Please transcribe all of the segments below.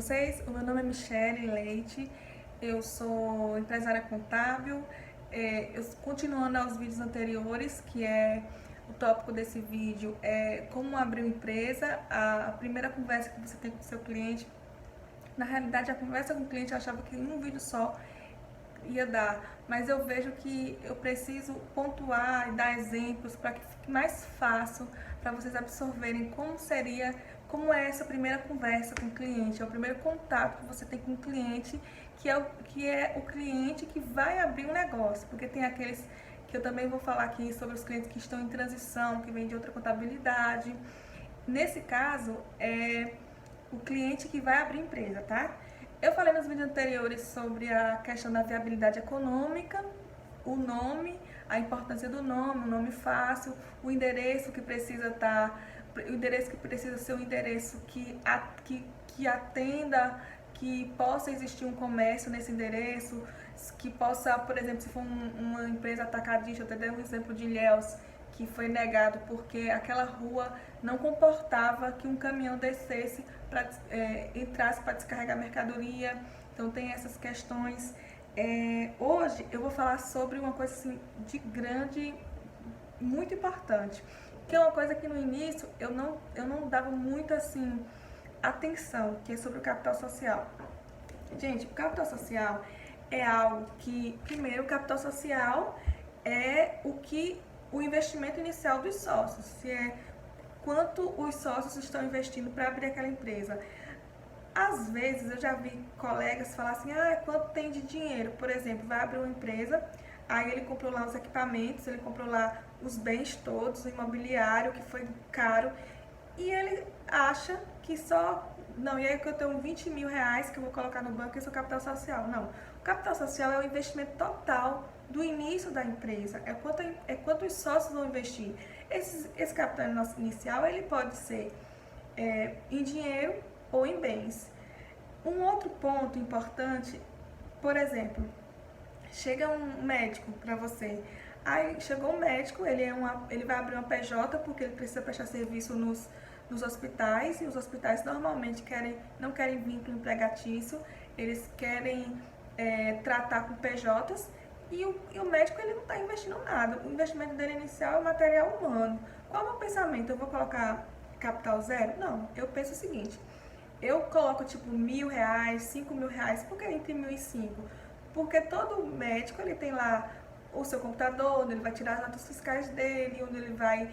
vocês? O meu nome é Michele Leite, eu sou empresária contábil. Continuando aos vídeos anteriores, que é o tópico desse vídeo é como abrir uma empresa, a primeira conversa que você tem com o seu cliente. Na realidade, a conversa com o cliente eu achava que em um vídeo só ia dar, mas eu vejo que eu preciso pontuar e dar exemplos para que fique mais fácil para vocês absorverem como é essa primeira conversa com o cliente, é o primeiro contato que você tem com o cliente, que é o cliente que vai abrir um negócio, porque tem aqueles que eu também vou falar aqui sobre os clientes que estão em transição, que vêm de outra contabilidade. Nesse caso, é o cliente que vai abrir empresa, tá? Eu falei nos vídeos anteriores sobre a questão da viabilidade econômica, o nome, a importância do nome, o nome fácil, o endereço que precisa ser um endereço que atenda, que possa existir um comércio nesse endereço, que possa, por exemplo, se for uma empresa atacadista, eu até dei um exemplo de Ilhéus, que foi negado porque aquela rua não comportava que um caminhão descesse, entrasse para descarregar mercadoria. Então tem essas questões. Hoje eu vou falar sobre uma coisa assim, muito importante, que é uma coisa que no início eu não dava muito assim atenção, que é sobre o capital social. Gente, o capital social é algo que, primeiro, o capital social é o investimento inicial dos sócios, se é quanto os sócios estão investindo para abrir aquela empresa. Às vezes eu já vi colegas falar assim, quanto tem de dinheiro? Por exemplo, vai abrir uma empresa, aí ele comprou lá os equipamentos, ele comprou lá os bens todos, o imobiliário que foi caro, e ele acha que não, e aí que eu tenho 20 mil reais que eu vou colocar no banco, esse é o capital social. Não, o capital social é o investimento total do início da empresa, é quanto os sócios vão investir. Esse capital inicial, ele pode ser em dinheiro ou em bens. Um outro ponto importante, por exemplo, chega um médico para você, aí chegou um médico, ele vai abrir uma PJ porque ele precisa prestar serviço nos hospitais, e os hospitais normalmente não querem vínculo empregatício, eles querem tratar com PJs, e o médico ele não está investindo nada, o investimento dele inicial é o material humano. Qual é o meu pensamento? Eu vou colocar capital zero? Não, eu penso o seguinte, eu coloco tipo R$1.000, R$5.000, por que entre 1.000 e 5? Porque todo médico ele tem lá o seu computador, onde ele vai tirar as notas fiscais dele, onde ele vai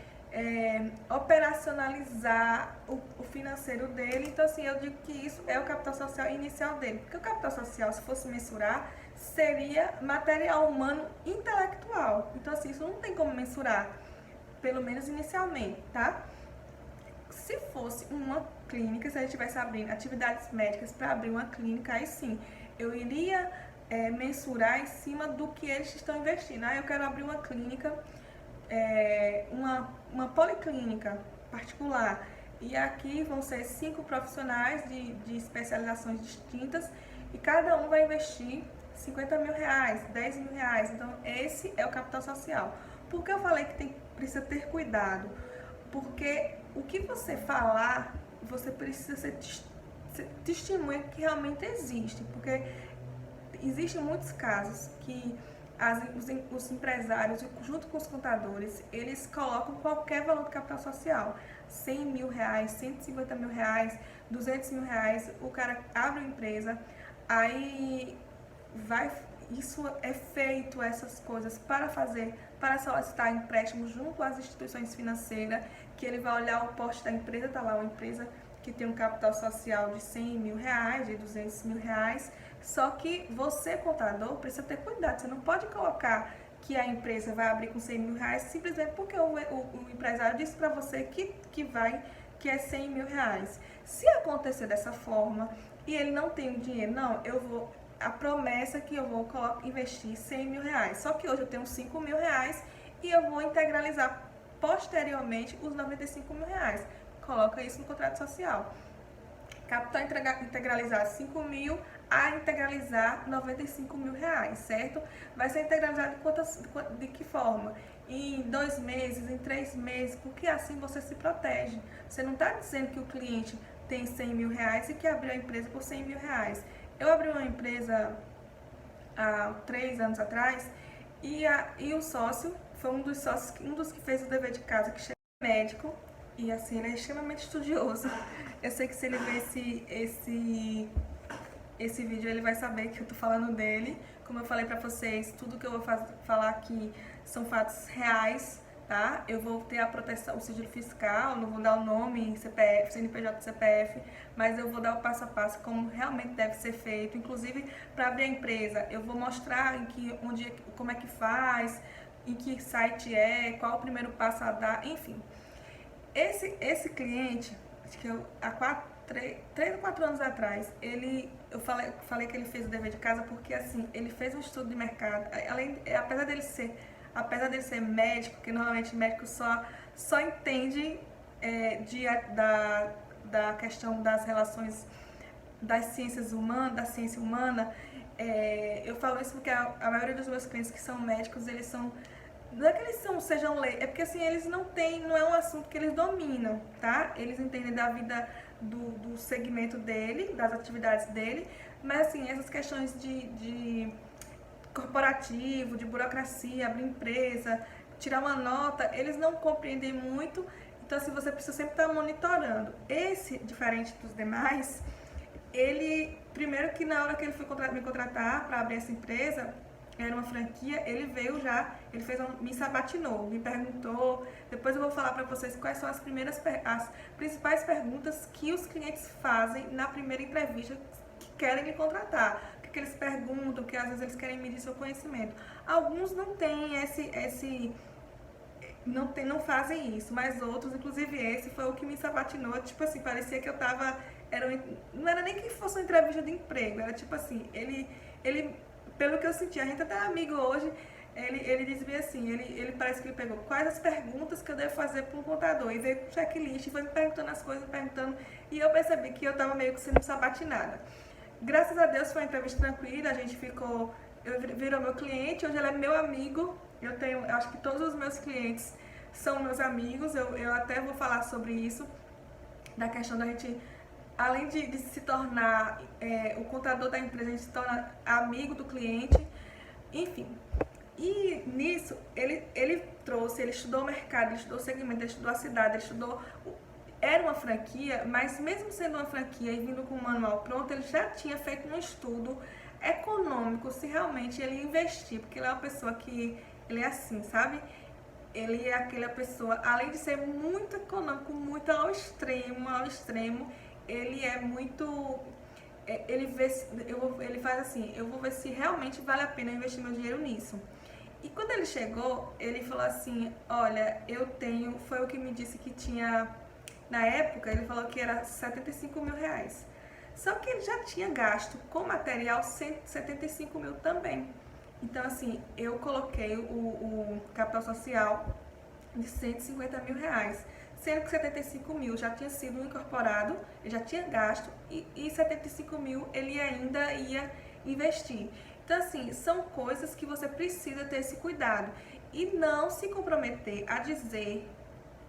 operacionalizar o financeiro dele. Então assim, eu digo que isso é o capital social inicial dele, porque o capital social, se fosse mensurar, seria material humano intelectual. Então assim, isso não tem como mensurar, pelo menos inicialmente, tá? Se fosse uma clínica, se a gente estivesse abrindo atividades médicas para abrir uma clínica, aí sim, eu iria mensurar em cima do que eles estão investindo. Eu quero abrir uma clínica, uma policlínica particular, e aqui vão ser 5 profissionais de especializações distintas, e cada um vai investir R$50 mil, R$10 mil. Então esse é o capital social. Por que eu falei que precisa ter cuidado? Porque o que você falar, você precisa ser testemunha que realmente existe, porque existem muitos casos que os empresários, junto com os contadores, eles colocam qualquer valor de capital social, R$100 mil, R$150 mil, R$200 mil, o cara abre uma empresa, aí isso é feito, essas coisas, para solicitar empréstimo junto às instituições financeiras, que ele vai olhar o porte da empresa, tá lá uma empresa que tem um capital social de R$100 mil, de R$200 mil, só que você, contador, precisa ter cuidado, você não pode colocar que a empresa vai abrir com R$100 mil simplesmente porque o empresário disse para você que é R$100 mil. Se acontecer dessa forma e ele não tem o dinheiro, não, a promessa é que eu vou investir R$100 mil, só que hoje eu tenho R$5 mil e eu vou integralizar posteriormente os R$95 mil. Coloca isso no contrato social. Capital integralizar R$5 mil a integralizar R$95 mil, certo? Vai ser integralizado de que forma? Em 2 meses, em 3 meses, porque assim você se protege. Você não está dizendo que o cliente tem 100 mil reais e que abriu a empresa por 100 mil reais. Eu abri uma empresa há 3 anos atrás e o sócio foi um dos sócios, um dos que fez o dever de casa, que chama médico, e assim, ele é extremamente estudioso. Eu sei que se ele ver esse vídeo, ele vai saber que eu tô falando dele. Como eu falei pra vocês, tudo que eu vou falar aqui são fatos reais, tá? Eu vou ter a proteção, o sigilo fiscal, não vou dar o nome, CPF, CNPJ, CPF, mas eu vou dar o passo a passo como realmente deve ser feito. Inclusive, para abrir a empresa, eu vou mostrar como é que faz, em que site é, qual o primeiro passo a dar, enfim. Esse cliente, acho que há 3 ou 4 anos atrás, eu falei que ele fez o dever de casa porque assim, ele fez um estudo de mercado, apesar dele ser médico, que normalmente médico só entende da questão das relações das ciências humanas, da ciência humana. Eu falo isso porque a maioria dos meus clientes que são médicos, eles são, não é que eles sejam leigos, é porque assim, eles não é um assunto que eles dominam, tá? Eles entendem da vida do segmento dele, das atividades dele, mas assim, essas questões de corporativo, de burocracia, abrir empresa, tirar uma nota, eles não compreendem muito, então assim, você precisa sempre estar monitorando. Esse, diferente dos demais, primeiro que na hora que ele foi me contratar para abrir essa empresa, era uma franquia, ele me sabatinou, me perguntou. Depois eu vou falar para vocês quais são as principais perguntas que os clientes fazem na primeira entrevista que querem me contratar. O que eles perguntam, que às vezes eles querem medir seu conhecimento. Alguns não têm não fazem isso, mas outros, inclusive esse, foi o que me sabatinou. Tipo assim, parecia que eu tava. Não era nem que fosse uma entrevista de emprego, era tipo assim, ele pelo que eu senti, a gente até é amigo hoje, ele dizia assim, ele parece que ele pegou quais as perguntas que eu devo fazer para um contador, e veio com checklist, e foi me perguntando as coisas, e eu percebi que eu estava meio que sendo sabatinada. Graças a Deus foi uma entrevista tranquila, a gente virou meu cliente, hoje ele é meu amigo, eu acho que todos os meus clientes são meus amigos, eu até vou falar sobre isso, da questão da gente, além de se tornar o contador da empresa, a gente se torna amigo do cliente, enfim. E nisso, ele estudou o mercado, ele estudou o segmento, ele estudou a cidade, era uma franquia, mas mesmo sendo uma franquia e vindo com o manual pronto, ele já tinha feito um estudo econômico, se realmente ele investir, porque ele é uma pessoa que, ele é assim, sabe? Ele é aquela pessoa, além de ser muito econômico, muito ao extremo, ele é muito, ele faz assim, eu vou ver se realmente vale a pena investir meu dinheiro nisso. E quando ele chegou, ele falou assim, olha, foi o que me disse que tinha, na época, ele falou que era 75 mil reais. Só que ele já tinha gasto com material 175 mil também. Então, assim, eu coloquei o capital social de 150 mil reais, sendo que 75 mil já tinha sido incorporado, ele já tinha gasto, e 75 mil ele ainda ia investir. Então, assim, são coisas que você precisa ter esse cuidado e não se comprometer a dizer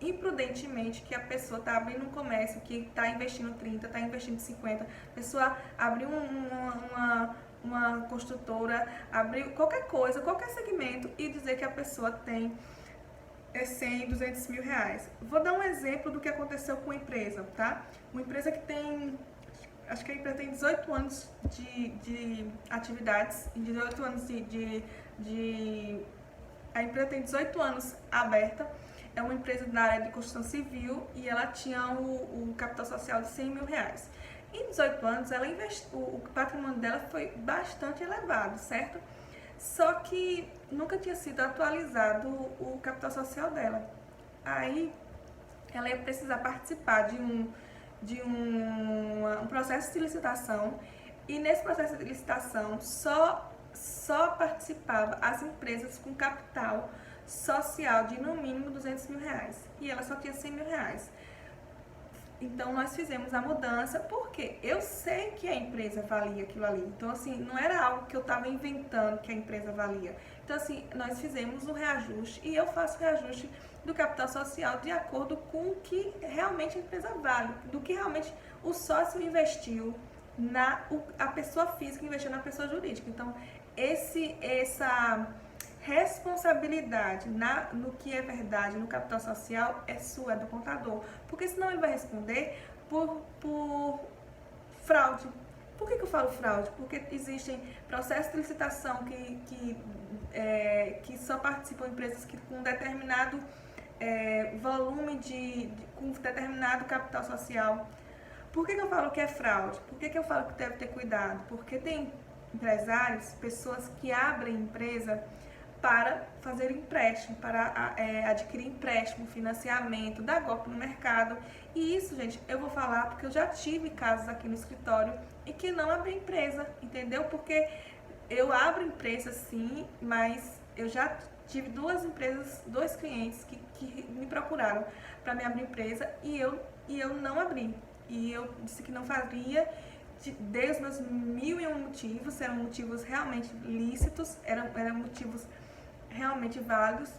imprudentemente que a pessoa está abrindo um comércio, que está investindo 30, está investindo 50, a pessoa abriu uma construtora, abriu qualquer coisa, qualquer segmento e dizer que a pessoa tem 100, 200 mil reais. Vou dar um exemplo do que aconteceu com a empresa, tá? Uma empresa que tem, acho que a empresa tem 18 anos de atividades, 18 anos a empresa tem 18 anos aberta, é uma empresa na área de construção civil e ela tinha o capital social de 100 mil reais. Em 18 anos, ela o patrimônio dela foi bastante elevado, certo? Só que nunca tinha sido atualizado o capital social dela. Aí, ela ia precisar participar de um processo de licitação, e nesse processo de licitação só participava as empresas com capital social de no mínimo 200 mil reais, e ela só tinha 100 mil reais. Então, nós fizemos a mudança porque eu sei que a empresa valia aquilo ali. Então, assim, não era algo que eu estava inventando que a empresa valia. Então, assim, nós fizemos o reajuste e eu faço o reajuste do capital social de acordo com o que realmente a empresa vale, do que realmente o sócio investiu a pessoa física investiu na pessoa jurídica. Então, essa responsabilidade no que é verdade no capital social é sua, é do contador. Porque senão ele vai responder por fraude. Por que eu falo fraude? Porque existem processos de licitação que só participam empresas com determinado volume com determinado capital social. Por que eu falo que é fraude? Por que eu falo que deve ter cuidado? Porque tem empresários, pessoas que abrem empresa para fazer empréstimo, para adquirir empréstimo, financiamento, dar golpe no mercado. E isso, gente, eu vou falar porque eu já tive casos aqui no escritório e que não abri empresa, entendeu? Porque eu abro empresa sim, mas eu já tive dois clientes que me procuraram para me abrir empresa e eu não abri. E eu disse que não faria, dei os meus 1001 motivos, eram motivos realmente lícitos, eram motivos realmente válidos,